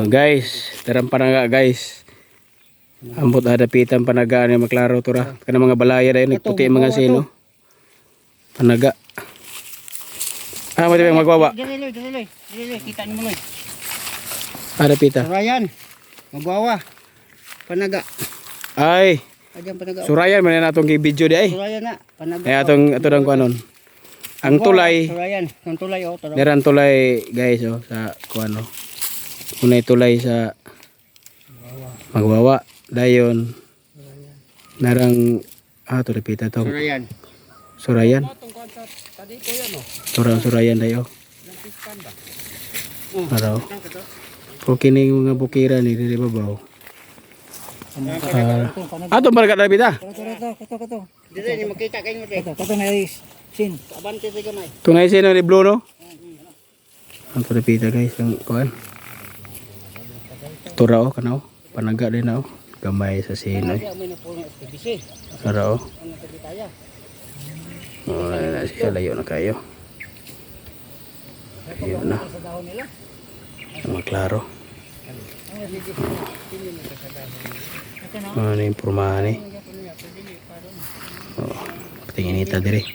Guys, tarang panaga guys. Ambot hadapitan panaga ni maklaro tura. Kana mga balaya dayon nagputi mga sino. Panaga. Mo tayo magwawa. Dili. Kita mo loy. Hadapitan. Surayan. Magwawa. Panaga. Ay. Adyan panaga. Surayan man na atong video di ay. Surayan na. Panaga. Ay atong atong kuanon. Ang tulay. Surayan. Ang tulay tara. Deran tulay guys sa kuano. Unay tulay sa magwawa dayon. Narang to repita to. Surayan. Surayan. Surayan dayo. Araw. Kung kini mga bukiran ni dili babaw. Ato marga dabi ta. Kato. Dili ni makita kay mo de. Kato na sin. Abante sa gamay. Tunay sino ni blue no? Ang repita guys ang kuan. Turao kanaw. Panaga din na gamay sa sino. Araw. Na siya layo na kayo. Ayun na. Maklaro. Ano yung purmahan eh. Patingin ita diri.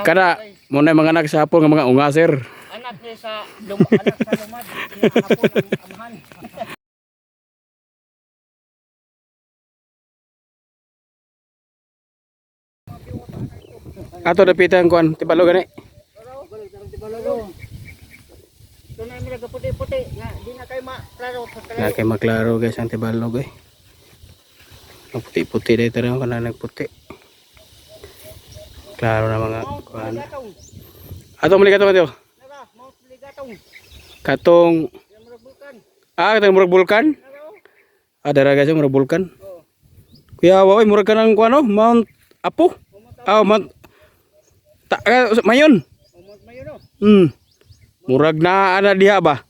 Kada muna mga anak sa hapon ng mga ungaser. Anak niya sa lumad. Hapon ang amahan. Ato dapitan kuan tibalo gani. Tunay mo naga puti-puti nga di na kay maklaro sa Na kay maklaro guys ang tibalo eh. Ang puti-puti dito rin kana nagputi. Klaro na mga kuan. Ato muli kato matyo. Katong katong murag bulkan. Dara guys murag bulkan. Kuya wa murag kanang kuan no Mount Apo. Mount Mayon. Murag na ana diha ba?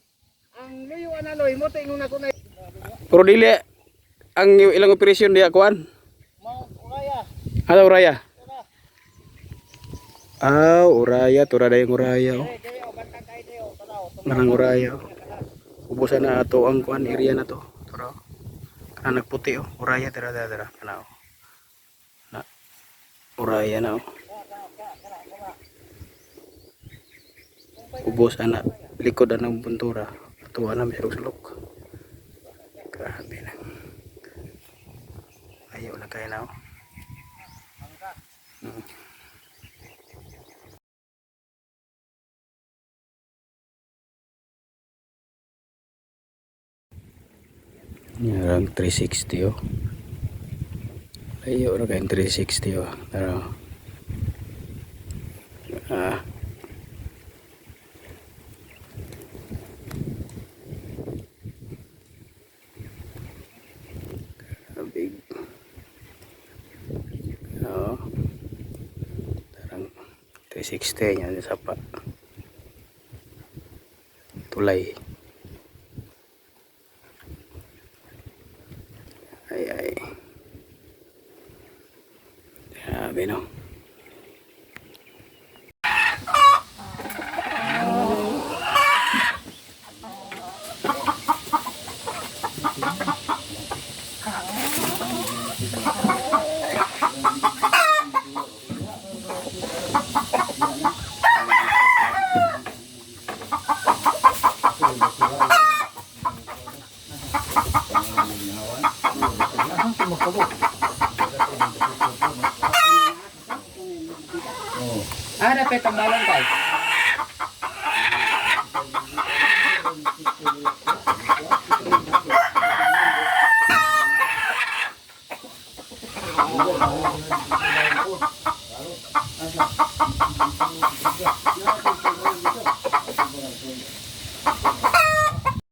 Ang luyo ana loy mo tingon ako na. Pero dili ang ilang operasyon diha kuan? Uraya. Ada uraya. Uraya tura dayong uraya. Manang uraya. Ubusan na ato ang kuan area na to. Tura. Kana nagputi uraya tara kana. Na uraya na ubos anak likod ng buntura tuwa na may sulok. Grabe na ayaw na kayo na Yarang 360 ayaw na kayo 360 tara big tarang 360 nya sa pa tulay ay grabe no. Dapat tambalan kay.